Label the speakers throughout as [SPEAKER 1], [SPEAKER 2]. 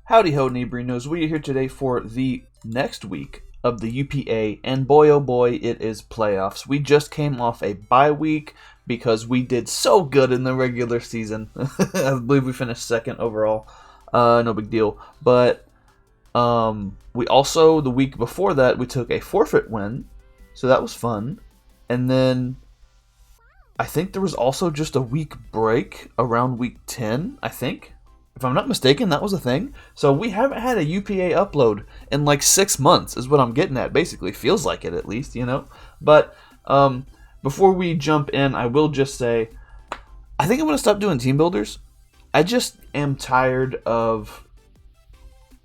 [SPEAKER 1] Howdy ho, neighborinos. We are here today for the next week of the UPA, and boy oh boy, it is playoffs. We just came off a bye week because we did so good in the regular season. I believe we finished second overall. No big deal. But we also, the week before that, we took a forfeit win, so that was fun. And then I think there was also just a week break around week 10, I think. If I'm not mistaken, that was a thing. So we haven't had a UPA upload in like 6 months, is what I'm getting at, basically. Feels like it, at least, you know? But before we jump in, I will just say, I think I'm going to stop doing team builders. I just am tired of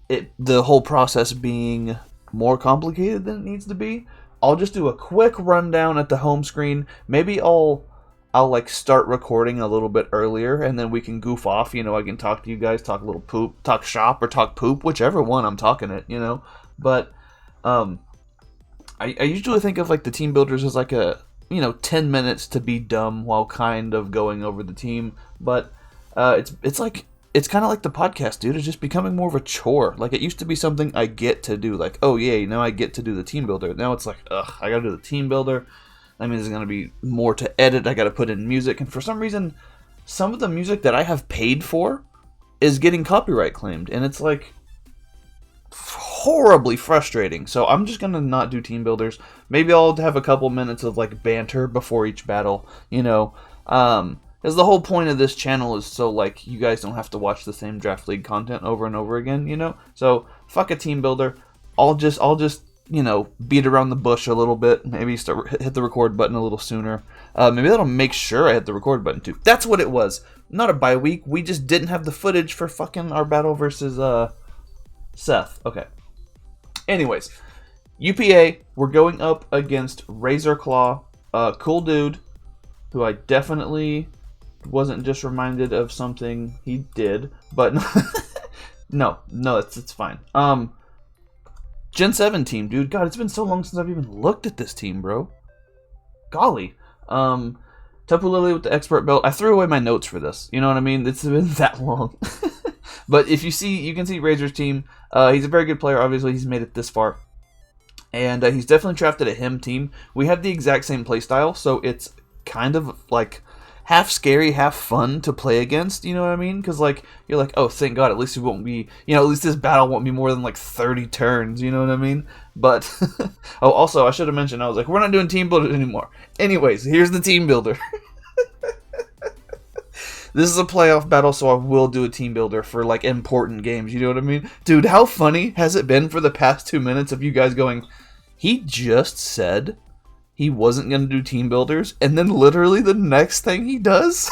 [SPEAKER 1] the whole process being more complicated than it needs to be. I'll just do a quick rundown at the home screen. Maybe I'll like start recording a little bit earlier, and then we can goof off. You know, I can talk to you guys, talk a little poop, talk shop, or talk poop, whichever one I'm talking it. You know, but I usually think of like the team builders as like 10 minutes to be dumb while kind of going over the team. But it's kind of like the podcast, dude. It's just becoming more of a chore. Like, it used to be something I get to do. Like, oh yay, now I get to do the team builder. Now it's like, ugh, I gotta do the team builder. That means there's going to be more to edit. I got to put in music. And for some reason, some of the music that I have paid for is getting copyright claimed. And it's like horribly frustrating. So I'm just going to not do team builders. Maybe I'll have a couple minutes of like banter before each battle, you know. Because the whole point of this channel is so like you guys don't have to watch the same Draft League content over and over again, you know. So fuck a team builder. I'll just beat around the bush a little bit. Maybe hit the record button a little sooner. Maybe that'll make sure I hit the record button too. That's what it was. Not a bye week. We just didn't have the footage for fucking our battle versus Seth. Okay. Anyways, UPA, we're going up against RazorrClawww, cool dude, who I definitely wasn't just reminded of something he did, but no, it's fine. Gen 7 team, dude. God, it's been so long since I've even looked at this team, bro. Golly. Tapu Lele with the expert belt. I threw away my notes for this. You know what I mean? It's been that long. But if you can see Razor's team. He's a very good player. Obviously, he's made it this far. And he's definitely drafted a him team. We have the exact same playstyle, so it's kind of like half scary, half fun to play against, you know what I mean? Because, like, you're like, oh, thank God, at least it won't be, at least this battle won't be more than, like, 30 turns, you know what I mean? But, oh, also, I should have mentioned, I was like, we're not doing team builders anymore. Anyways, here's the team builder. This is a playoff battle, so I will do a team builder for, like, important games, you know what I mean? Dude, how funny has it been for the past 2 minutes of you guys going, he just said he wasn't going to do team builders, and then literally the next thing he does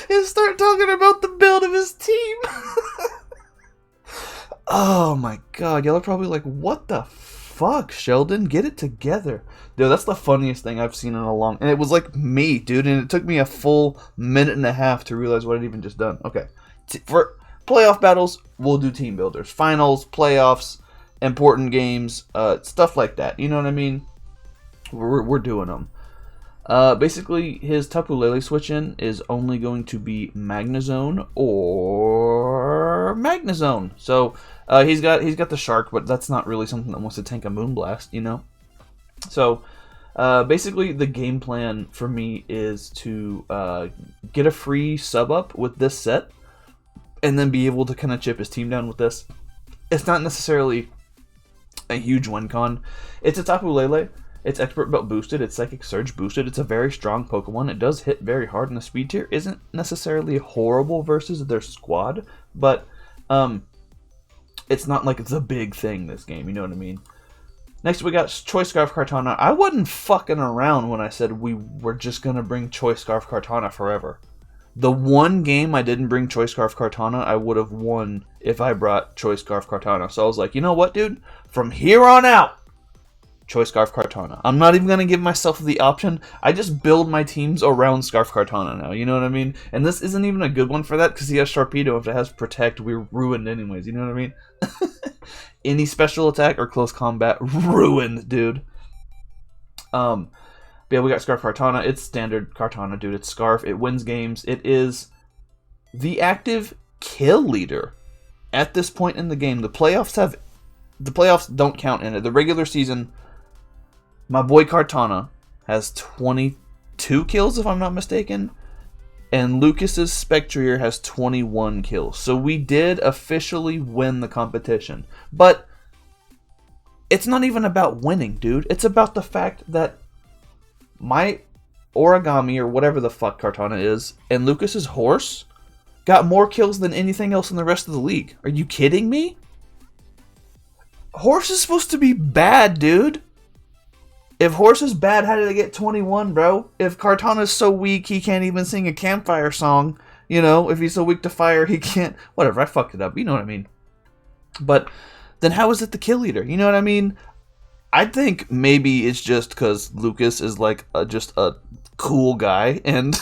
[SPEAKER 1] is start talking about the build of his team. Oh my god, y'all are probably like, what the fuck, Sheldon? Get it together. Dude, that's the funniest thing I've seen in a long... And it was like me, dude, and it took me a full minute and a half to realize what I'd even just done. Okay, for playoff battles, we'll do team builders. Finals, playoffs, important games, stuff like that. You know what I mean? We're doing them. Basically, his Tapu Lele switch-in is only going to be Magnezone or Magnezone. So he's got the Shark, but that's not really something that wants to tank a Moonblast, you know? So basically, the game plan for me is to get a free sub-up with this set, and then be able to kind of chip his team down with this. It's not necessarily a huge win con. It's a Tapu Lele. It's Expert Belt boosted. It's Psychic Surge boosted. It's a very strong Pokemon. It does hit very hard, and the speed tier isn't necessarily horrible versus their squad, but it's not like it's a big thing this game. You know what I mean? Next, we got Choice Scarf Kartana. I wasn't fucking around when I said we were just gonna bring Choice Scarf Kartana forever. The one game I didn't bring Choice Scarf Kartana, I would have won if I brought Choice Scarf Kartana. So I was like, you know what, dude? From here on out, Choice Scarf Kartana. I'm not even going to give myself the option. I just build my teams around Scarf Kartana now. You know what I mean? And this isn't even a good one for that because he has Sharpedo. If it has Protect, we're ruined anyways. You know what I mean? Any special attack or close combat, ruined, dude. But yeah, we got Scarf Kartana. It's standard Kartana, dude. It's Scarf. It wins games. It is the active kill leader at this point in the game. The playoffs don't count in it. The regular season, my boy Kartana has 22 kills, if I'm not mistaken, and Lucas's Spectrier has 21 kills. So we did officially win the competition. But it's not even about winning, dude. It's about the fact that my Origami, or whatever the fuck Kartana is, and Lucas's horse got more kills than anything else in the rest of the league. Are you kidding me? Horse is supposed to be bad, dude. If Horse is bad, how did it get 21, bro? If Kartana's so weak, he can't even sing a campfire song. You know, if he's so weak to fire, he can't... Whatever, I fucked it up. You know what I mean. But then how is it the kill leader? You know what I mean? I think maybe it's just because Lucas is like just a cool guy and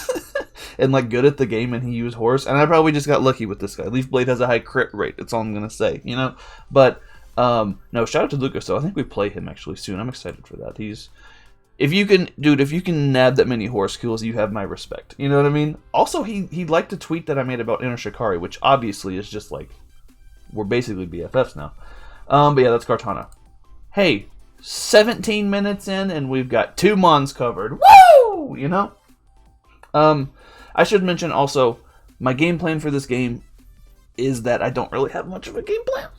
[SPEAKER 1] and like good at the game, and he used Horse. And I probably just got lucky with this guy. Leaf Blade has a high crit rate. That's all I'm going to say, you know? But... no, shout out to Lukas, though. I think we play him actually soon. I'm excited for that. If you can nab that many horse kills, you have my respect. You know what I mean? Also, he liked a tweet that I made about Inner Shikari, which obviously is just like, we're basically BFFs now. But yeah, that's Kartana. Hey, 17 minutes in, and we've got 2 Mons covered. Woo! You know? I should mention also, my game plan for this game is that I don't really have much of a game plan.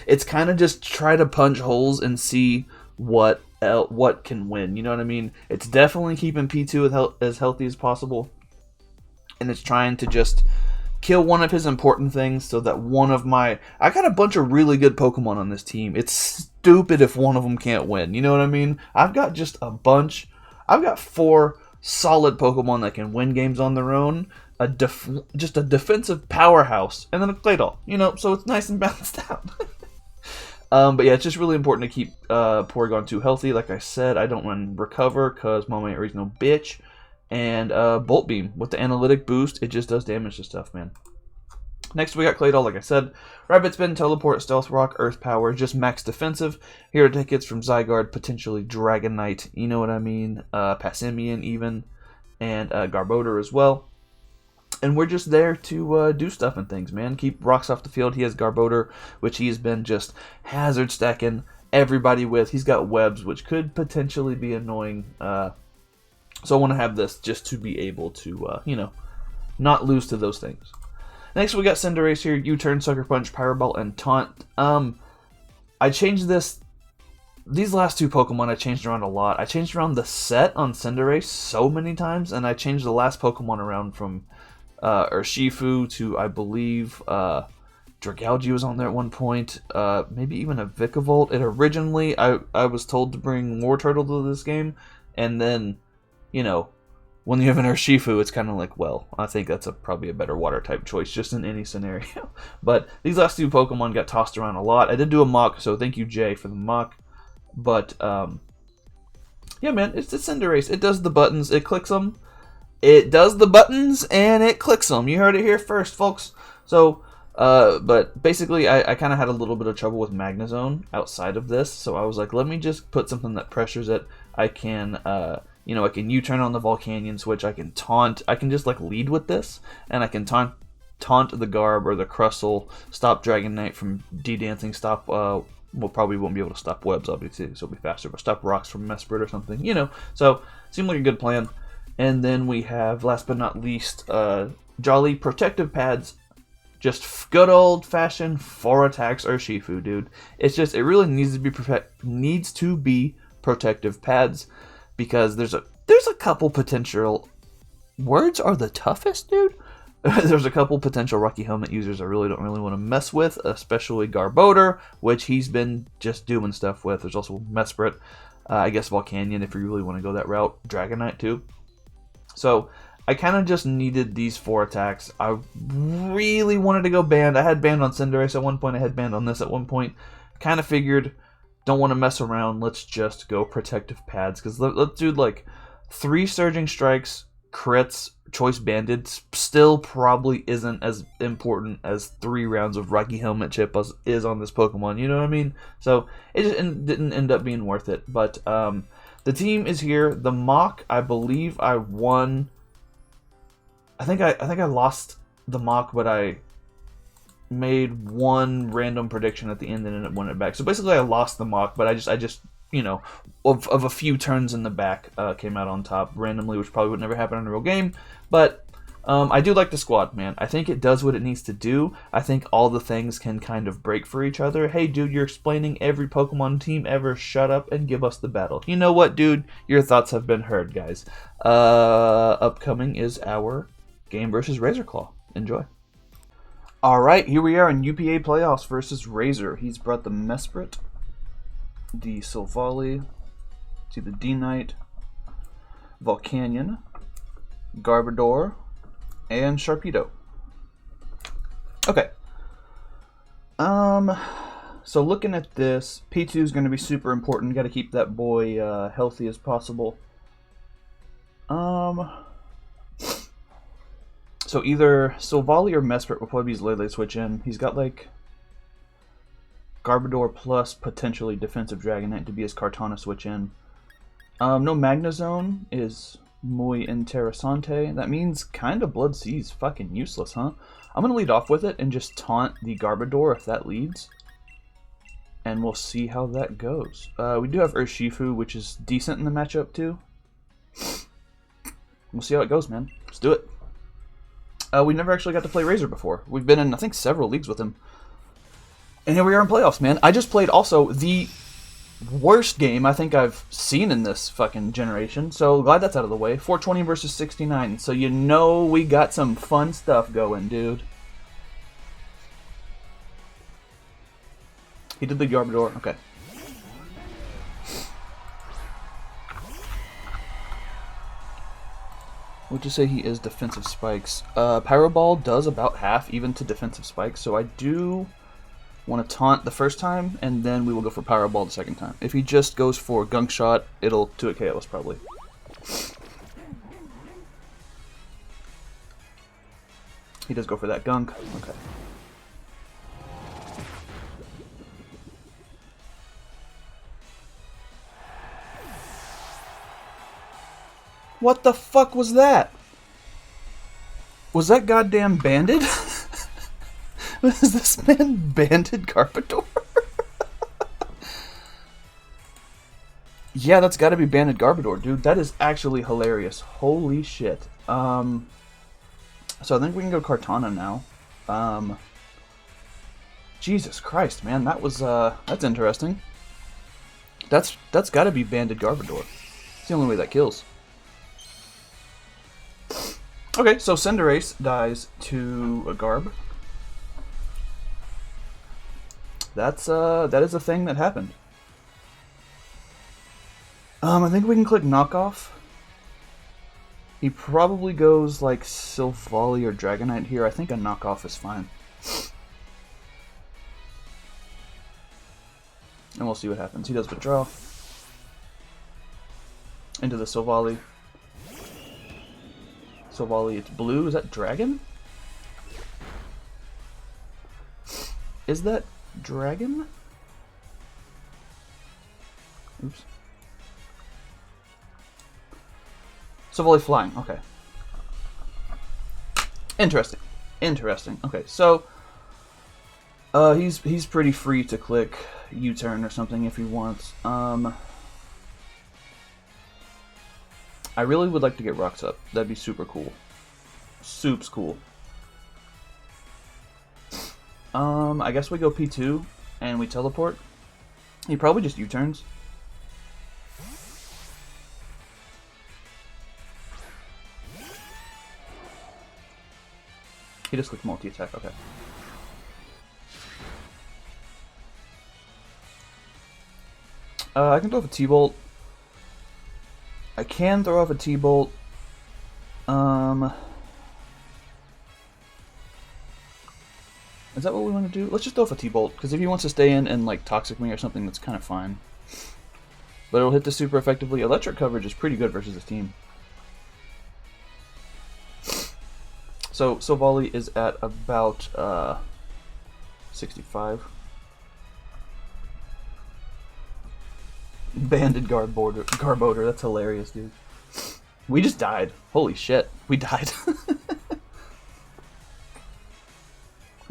[SPEAKER 1] It's kind of just try to punch holes and see what can win. You know what I mean? It's definitely keeping P2 as healthy as possible, and it's trying to just kill one of his important things so that one of my... I got a bunch of really good Pokemon on this team. It's stupid if one of them can't win. You know what I mean? I've got just a bunch. I've got 4 solid Pokemon that can win games on their own. Just a defensive powerhouse, and then a Claydol, you know, so it's nice and balanced out. But yeah, it's just really important to keep Porygon 2 healthy. Like I said, I don't run Recover because Mama ain't raised no bitch. And Bolt Beam with the analytic boost, it just does damage to stuff, man. Next, we got Claydol, like I said. Rabbit Spin, Teleport, Stealth Rock, Earth Power, just max defensive. Here to take hits from Zygarde, potentially Dragonite, you know what I mean? Passimian even, and Garbodor as well. And we're just there to do stuff and things, man. Keep rocks off the field. He has Garbodor, which he has been just hazard stacking everybody with. He's got webs, which could potentially be annoying. So I want to have this just to be able to, you know, not lose to those things. Next, we got Cinderace here. U-Turn, Sucker Punch, Power Ball, and Taunt. I changed this. These last 2 Pokemon I changed around a lot. I changed around the set on Cinderace so many times, and I changed the last Pokemon around from... Urshifu to, I believe, Dragalge was on there at one point, maybe even a Vikavolt. It originally, I was told to bring Wartortle to this game, and then, you know, when you have an Urshifu, it's kind of like, well, I think that's probably a better water-type choice, just in any scenario. But these last 2 Pokemon got tossed around a lot. I did do a mock, so thank you, Jay, for the mock. But, yeah, man, it's Cinderace. It does the buttons, it clicks them. It does the buttons, and it clicks them. You heard it here first, folks. So, but basically, I kind of had a little bit of trouble with Magnezone outside of this. So I was like, let me just put something that pressures it. I can, you know, I can U-turn on the Volcanion switch. I can taunt. I can just, like, lead with this. And I can taunt the Garb or the Crustle. Stop Dragonite from D-dancing. Stop, well, probably won't be able to stop webs, obviously, so it'll be faster. But stop rocks from Mesprit or something, you know. So, seemed like a good plan. And then we have, last but not least, Jolly Protective Pads. Just good old-fashioned 4 attacks Urshifu, dude. It's just, it really needs to be protective pads, because there's a couple potential... Words are the toughest, dude? There's a couple potential Rocky Helmet users I really don't want to mess with, especially Garbodor, which he's been just doing stuff with. There's also Mesprit, I guess Volcanion if you really want to go that route. Dragonite, too. So, I kind of just needed these 4 attacks. I really wanted to go banned. I had banned on Cinderace at one point. I had banned on this at one point. Kind of figured, don't want to mess around. Let's just go protective pads. Because let's do like 3 Surging Strikes, crits, Choice Banded. Still probably isn't as important as 3 rounds of Rocky Helmet Chip is on this Pokemon. You know what I mean? So, it just didn't end up being worth it. But, the team is here. The mock, I believe I won. I think I lost the mock, but I made one random prediction at the end and ended up winning it back. So basically I lost the mock, but I just you know, of a few turns in the back, came out on top randomly, which probably would never happen in a real game. But I do like the squad, man. I think it does what it needs to do. I think all the things can kind of break for each other. Hey, dude, you're explaining every Pokemon team ever. Shut up and give us the battle. You know what, dude? Your thoughts have been heard, guys. Upcoming is our game versus RazorrClaw. Enjoy. Alright, here we are in UPA playoffs versus Razor. He's brought the Mesprit, the Silvally, to the D-Knight, Volcanion, Garbodor, and Sharpedo. Okay. So looking at this, P2 is going to be super important. Got to keep that boy healthy as possible. So either Silvally or Mesprit will probably be his Lele switch in. He's got like Garbodor plus potentially defensive Dragonite to be his Kartana switch in. No Magnezone is muy interesante. That means kind of Blood Sea's fucking useless, huh? I'm going to lead off with it and just taunt the Garbodor if that leads. And we'll see how that goes. We do have Urshifu, which is decent in the matchup too. We'll see how it goes, man. Let's do it. We never actually got to play Razor before. We've been in, I think, several leagues with him. And here we are in playoffs, man. I just played also the worst game I think I've seen in this fucking generation. So glad that's out of the way. 420 versus 69. So you know we got some fun stuff going, dude. He did the Garbodor. Okay. We'll just say he is defensive spikes. Pyro Ball does about half even to defensive spikes. So I do want to taunt the first time, and then we will go for Pyro Ball the second time. If he just goes for Gunk Shot, it'll 2-hit KO us probably. He does go for that Gunk. Okay. What the fuck was that? Was that goddamn banded? Was this man banded Garbodor? Yeah, that's gotta be banded Garbodor, dude. That is actually hilarious. Holy shit. So I think we can go Kartana now. Jesus Christ, man, that was that's interesting. That's gotta be banded Garbodor. It's the only way that kills. Okay, so Cinderace dies to a Garb. That is a thing that happened. I think we can click knockoff. He probably goes like Silvally or Dragonite here. I think a knockoff is fine. And we'll see what happens. He does withdraw. Into the Silvally. Silvally, it's blue. Is that Dragon? Is that Dragon? Oops. Silvally flying. Okay. Interesting. Interesting. Okay, so he's pretty free to click U-turn or something if he wants. I really would like to get rocks up. That'd be super cool. Soup's cool. I guess we go P2 and we teleport. He probably just U-turns. He just clicked multi-attack, okay. I can throw off a T-Bolt. I can throw off a T-Bolt. Is that what we want to do? Let's just throw off a T-Bolt, because if he wants to stay in and like Toxic Me or something, that's kind of fine. But it'll hit the super effectively. Electric coverage is pretty good versus his team. So Silvally is at about 65. Banded Garbodor, that's hilarious, dude. We just died. Holy shit, we died.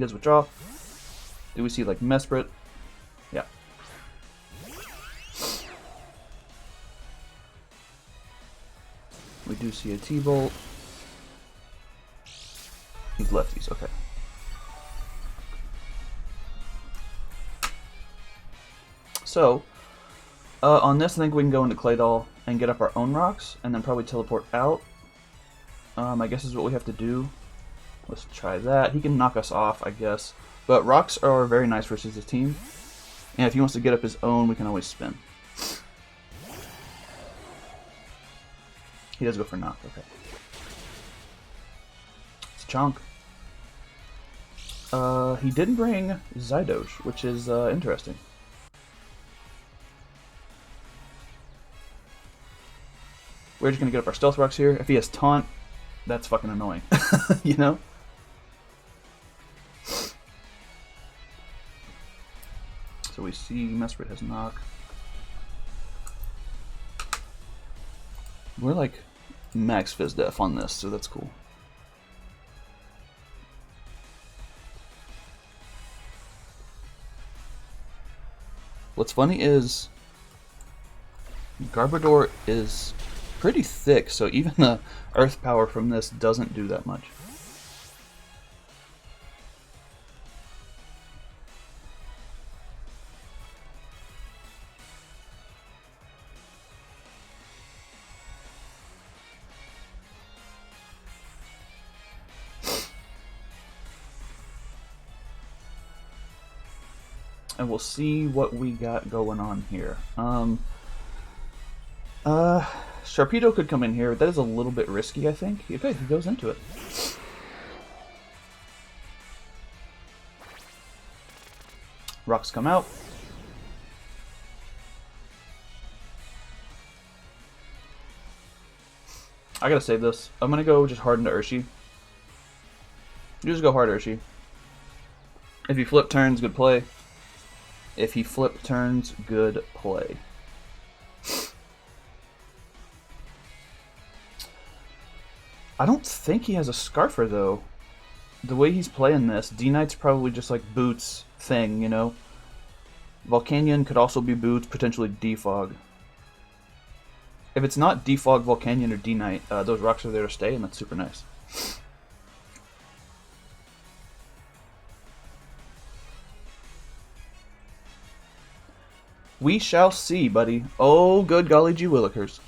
[SPEAKER 1] He does withdraw. Do we see like Mesprit? Yeah. We do see a T-Bolt. He's lefties, okay. So, on this I think we can go into Claydol and get up our own rocks, and then probably teleport out. I guess is what we have to do. Let's try that. He can knock us off, I guess. But rocks are very nice versus his team. And if he wants to get up his own, we can always spin. He does go for knock, okay. It's Chonk. He didn't bring Zydoge, which is interesting. We're just gonna get up our Stealth Rocks here. If he has Taunt, that's fucking annoying. You know? So we see Mesprit has Knock. We're like max Fizz Def on this, so that's cool. What's funny is Garbodor is pretty thick, so even the Earth Power from this doesn't do that much. And we'll see what we got going on here. Sharpedo could come in here. That is a little bit risky, I think. Okay, he goes into it. Rocks come out. I gotta save this. I'm gonna go just hard into Urshi. You just go hard Urshi. If he flip turns, good play. If he flip turns, good play. I don't think he has a Scarfer, though. The way he's playing this, D-Knight's probably just like Boots thing, you know? Volcanion could also be Boots, potentially Defog. If it's not Defog, Volcanion, or D-Knight, those rocks are there to stay, and that's super nice. We shall see, buddy. Oh, good golly gee willikers.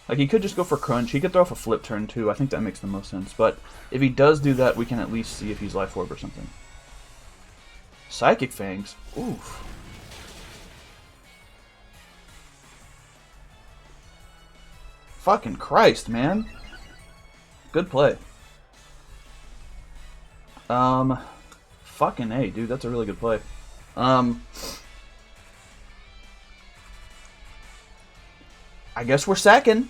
[SPEAKER 1] Like, he could just go for Crunch. He could throw off a Flip Turn, too. I think that makes the most sense. But if he does do that, we can at least see if he's Life Orb or something. Psychic Fangs? Oof. Fucking Christ, man. Good play. Fucking A, dude. That's a really good play. I guess we're sacking.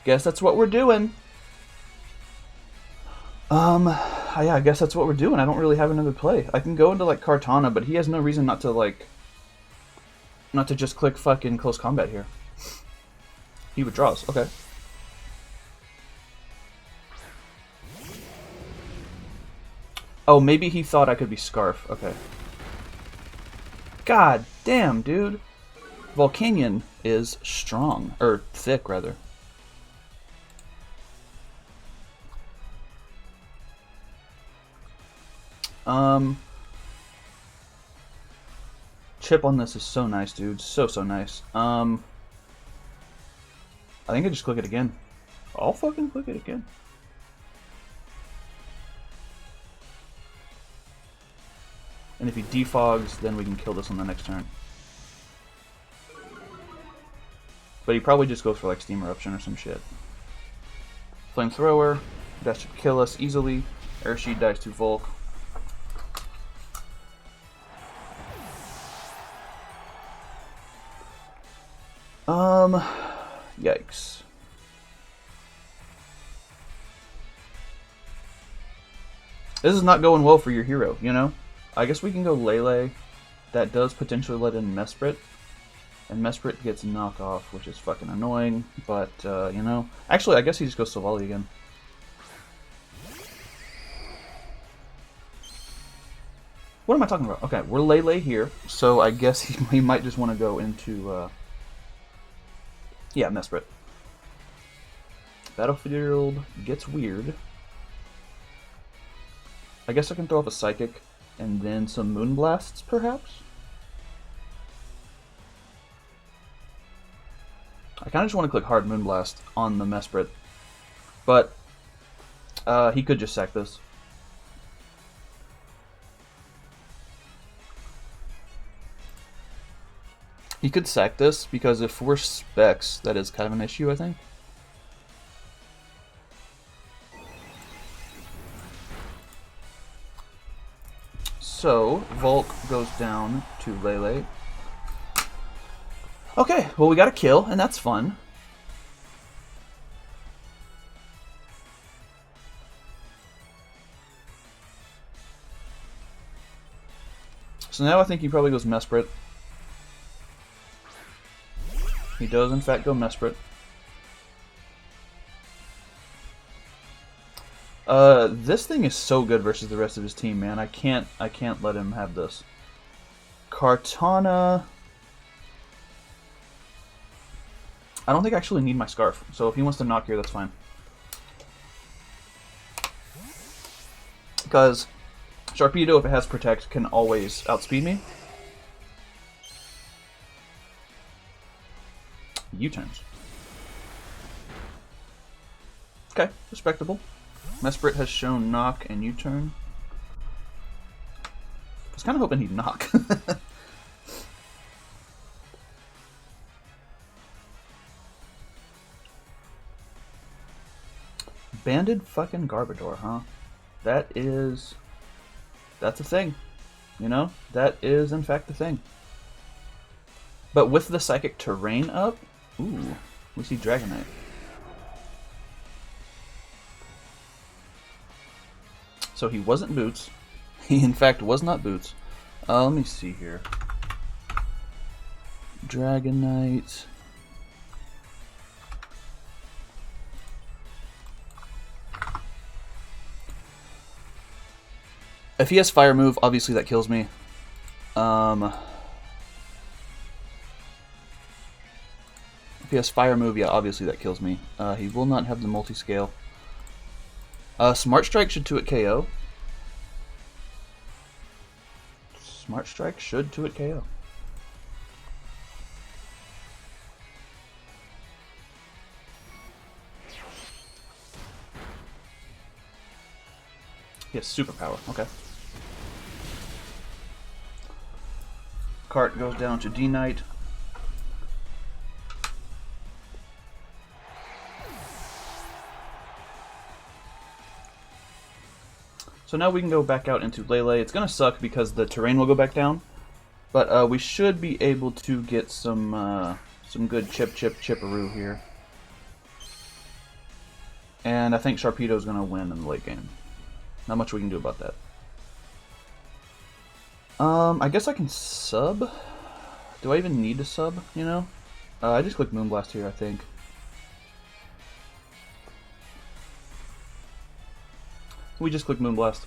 [SPEAKER 1] Guess that's what we're doing. Yeah, I guess that's what we're doing. I don't really have another play. I can go into like Kartana, but he has no reason not to just click fucking Close Combat here. He withdraws. Okay. Oh, maybe he thought I could be Scarf. Okay. God damn, dude. Volcanion is strong. Or thick, rather. Chip on this is so nice, dude. So nice. I think I just click it again. I'll fucking click it again. And if he defogs, then we can kill this on the next turn. But he probably just goes for like Steam Eruption or some shit. Flamethrower. That should kill us easily. Urshi dies to Volk. Yikes. This is not going well for your hero, you know? I guess we can go Lele. That does potentially let in Mesprit. And Mesprit gets knocked off, which is fucking annoying. But, you know. Actually, I guess he just goes Savali again. What am I talking about? Okay, we're Lele here, so I guess he might just want to go into, yeah, Mesprit. Battlefield gets weird. I guess I can throw off a Psychic and then some Moonblasts, perhaps? I kind of just want to click hard Moonblast on the Mesprit, but he could just sack this. He could sack this, because if we're Specs, that is kind of an issue, I think. So, Volk goes down to Lele. Okay, well we got a kill, and that's fun. So now I think he probably goes Mesprit. He does in fact go Mesprit. This thing is so good versus the rest of his team, man. I can't let him have this. Kartana. I don't think I actually need my Scarf, so if he wants to knock here, that's fine. Because Sharpedo, if it has Protect, can always outspeed me. U-turns. Okay, respectable. Mesprit has shown knock and U-turn. I was kind of hoping he'd knock. Banded fucking Garbodor, huh? That's a thing. You know? That is in fact a thing. But with the Psychic Terrain up, ooh, we see Dragonite. So he wasn't Boots. He in fact was not Boots. Let me see here. Dragonite. If he has Fire move, obviously that kills me. If he has Fire move, yeah, obviously that kills me. He will not have the multi-scale. Smart Strike should 2-hit KO. Smart Strike should 2-hit KO. He has Superpower, okay. Cart goes down to D-Knight. So now we can go back out into Lele. It's going to suck because the terrain will go back down. But we should be able to get some good chipperoo here. And I think Sharpedo's going to win in the late game. Not much we can do about that. I guess I can sub. Do I even need to sub, you know? I just click Moonblast here, I think. We just click Moonblast.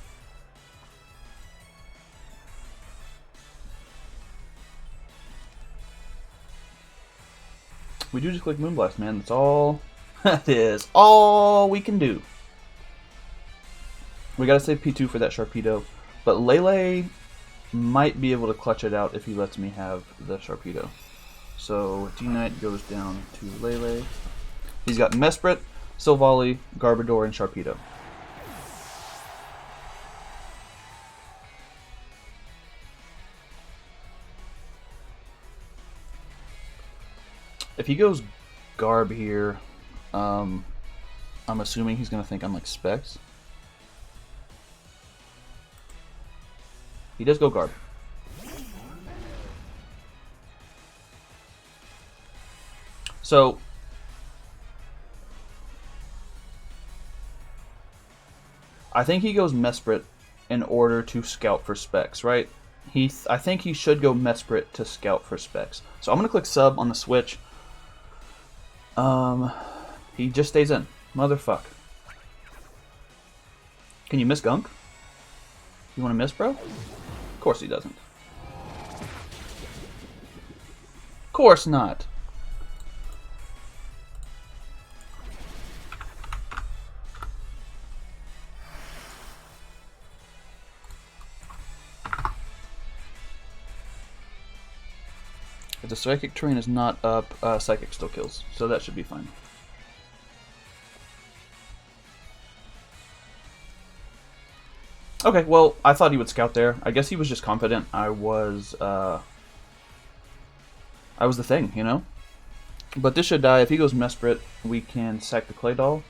[SPEAKER 1] We do just click Moonblast, man. That's all. That is all we can do. We gotta save P2 for that Sharpedo. But Lele might be able to clutch it out if he lets me have the Sharpedo. So D-Knight goes down to Lele. He's got Mesprit, Silvally, Garbodor, and Sharpedo. If he goes Garb here, I'm assuming he's going to think I'm like Specs. He does go Garb. So, I think he goes Mesprit in order to scout for Specs, right? I think he should go Mesprit to scout for Specs. So I'm going to click sub on the switch. He just stays in. Motherfuck. Can you miss Gunk? You want to miss, bro? Of course he doesn't. Of course not. If the Psychic terrain is not up, Psychic still kills, so that should be fine. Okay, well, I thought he would scout there. I guess he was just confident I was the thing, you know? But this should die. If he goes Mesprit, we can sack the Clay Doll.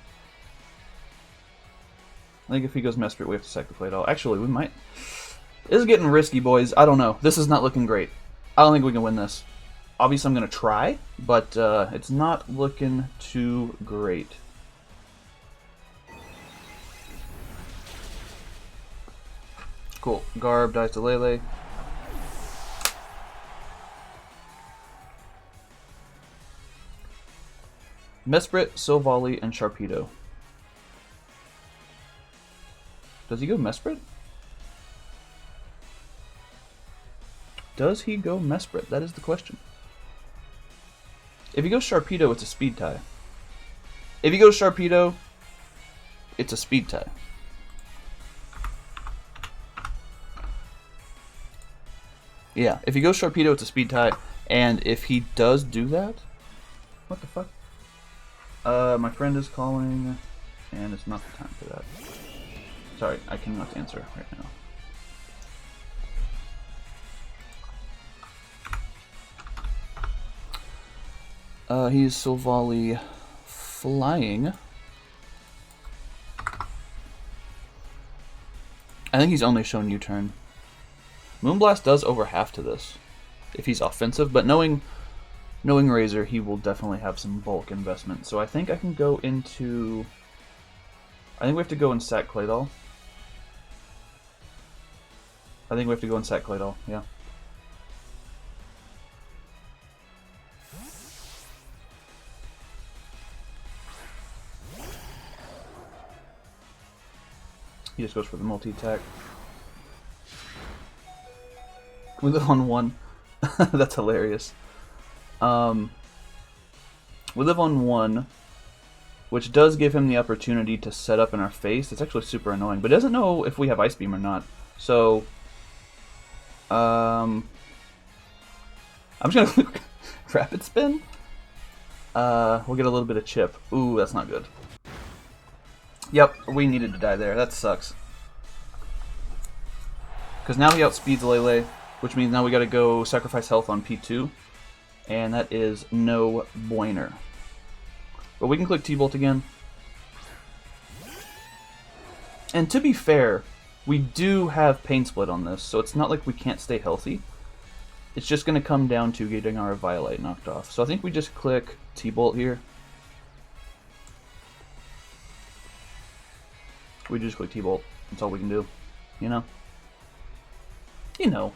[SPEAKER 1] I think if he goes Mesprit, we have to sack the Clay Doll. Actually, we might. This is getting risky, boys. I don't know. This is not looking great. I don't think we can win this. Obviously, I'm going to try, but it's not looking too great. Cool. Garb dies to Lele. Mesprit, Silvally, and Sharpedo. Does he go Mesprit? Does he go Mesprit? That is the question. If he goes Sharpedo, it's a speed tie. If he goes Sharpedo, it's a speed tie. Yeah, if he goes Sharpedo, it's a speed tie. And if he does do that... What the fuck? My friend is calling, and it's not the time for that. Sorry, I cannot answer right now. He's Silvally flying. I think he's only shown U-turn. Moonblast does over half to this, if he's offensive, but knowing Razor, he will definitely have some bulk investment. So I think I can go into... I think we have to go and sack Claydol. Yeah. He just goes for the multi-attack. We live on 1. That's hilarious. We live on 1, which does give him the opportunity to set up in our face. It's actually super annoying, but he doesn't know if we have Ice Beam or not. So, I'm just gonna Rapid Spin. We'll get a little bit of chip. Ooh, that's not good. Yep, we needed to die there. That sucks. Because now he outspeeds Lele, which means now we gotta go sacrifice health on P2. And that is no bueno. But we can click T-Bolt again. And to be fair, we do have Pain Split on this, so it's not like we can't stay healthy. It's just going to come down to getting our Violite knocked off. So I think we just click T-Bolt here. We just click T-Bolt. That's all we can do. You know? You know.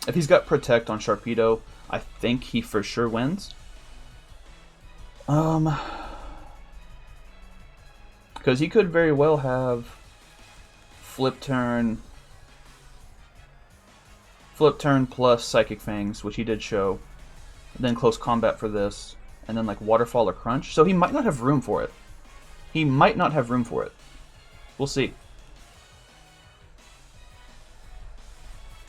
[SPEAKER 1] If he's got Protect on Sharpedo, I think he for sure wins. Because he could very well have Flip Turn plus Psychic Fangs, which he did show, and then Close Combat for this, and then like Waterfall or Crunch. So he might not have room for it. We'll see.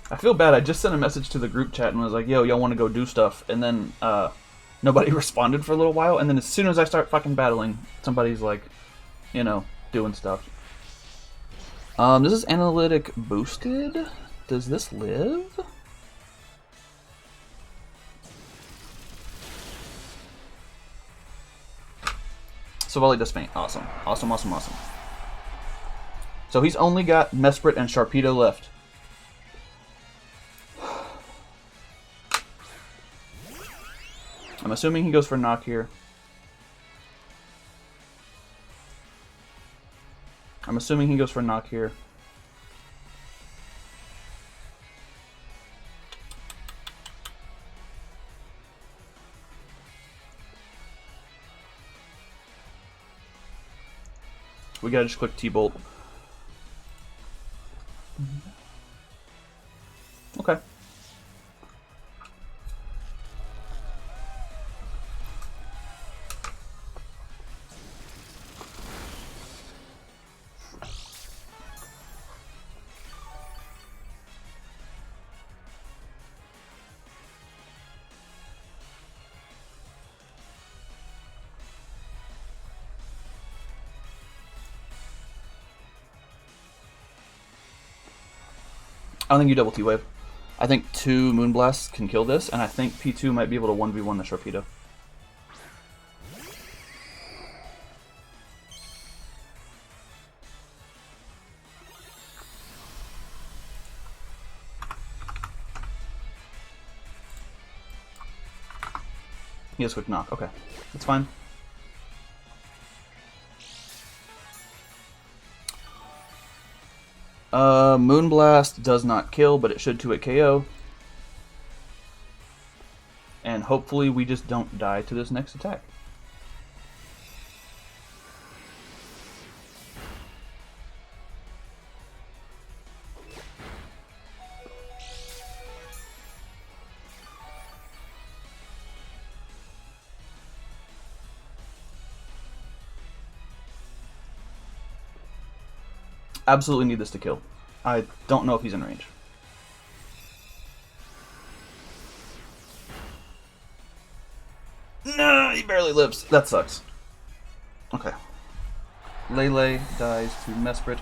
[SPEAKER 1] I feel bad. I just sent a message to the group chat and was like, yo, y'all want to go do stuff? And then nobody responded for a little while. And then as soon as I start fucking battling, somebody's like, you know, doing stuff. This is Analytic boosted. Does this live? So Volley does faint. Awesome. Awesome, awesome, awesome. So he's only got Mesprit and Sharpedo left. I'm assuming he goes for knock here. We gotta just click T-Bolt. Okay. I don't think you double T-Wave. I think 2 Moonblasts can kill this, and I think P2 might be able to 1v1 the Sharpedo. He has quick knock. Okay, that's fine. Moonblast does not kill, but it should 2-hit KO. And hopefully we just don't die to this next attack. Absolutely need this to kill. I don't know if he's in range. No, he barely lives. That sucks. Okay. Lele dies to Mesprit.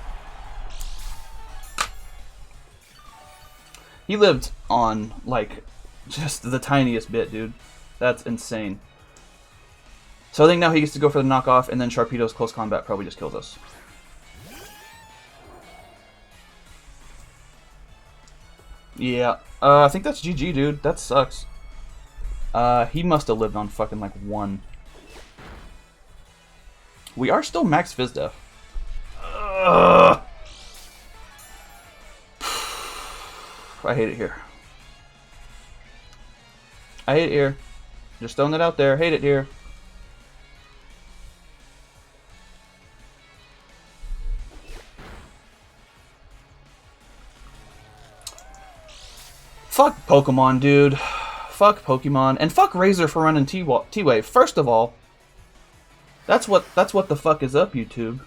[SPEAKER 1] He lived on, like, just the tiniest bit, dude. That's insane. So I think now he gets to go for the knockoff, and then Sharpedo's close combat probably just kills us. Yeah, I think that's GG, dude. That sucks. He must have lived on fucking, like, 1. We are still max Fizdef. I hate it here. I hate it here. Just throwing it out there. Hate it here. Fuck Pokemon, dude. Fuck Pokemon. And fuck Razor for running T-Wave. First of all, that's what the fuck is up, YouTube.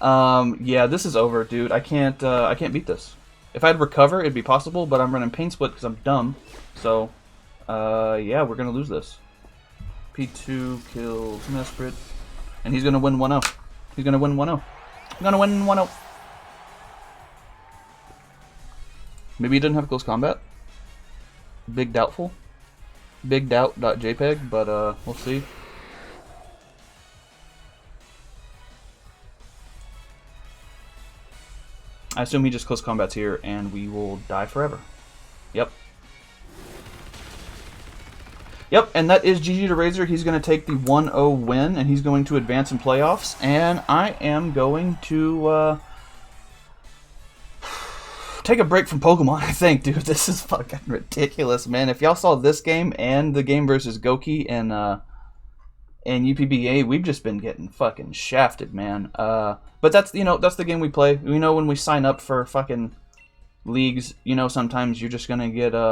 [SPEAKER 1] Yeah, this is over, dude. I can't beat this. If I'd recover, it'd be possible, but I'm running Pain Split because I'm dumb. So, yeah, we're gonna lose this. P2 kills Mesprit. And he's gonna win 1-0. He's gonna win 1-0. I'm gonna win 1-0. Maybe he didn't have close combat. Big doubtful. Big doubt.jpg, but we'll see. I assume he just close combats here and we will die forever. Yep. Yep, and that is GG to Razor. He's going to take the 1-0 win and he's going to advance in playoffs. And I am going to take a break from Pokemon, I think, dude. This is fucking ridiculous, man. If y'all saw this game and the game versus Goki and UPBA, we've just been getting fucking shafted, man. But that's, you know, that's the game we play. We know when we sign up for fucking leagues, you know, sometimes you're just gonna get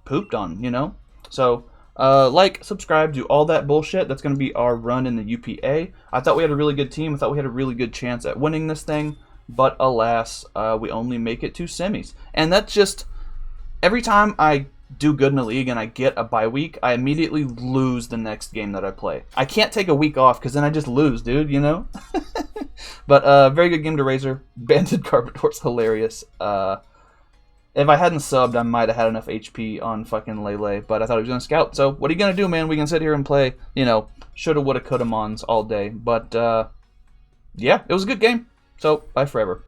[SPEAKER 1] pooped on, you know. So like, subscribe, do all that bullshit. That's gonna be our run in the UPA. I thought we had a really good team. I thought we had a really good chance at winning this thing. But alas, we only make it to semis. And that's just, every time I do good in a league and I get a bye week, I immediately lose the next game that I play. I can't take a week off because then I just lose, dude, you know? But very good game to Razor. Banded Carpador's hilarious. If I hadn't subbed, I might have had enough HP on fucking Lele, but I thought he was going to scout. So what are you going to do, man? We can sit here and play, you know, shoulda, woulda, coulda mons all day. But yeah, it was a good game. So, bye forever.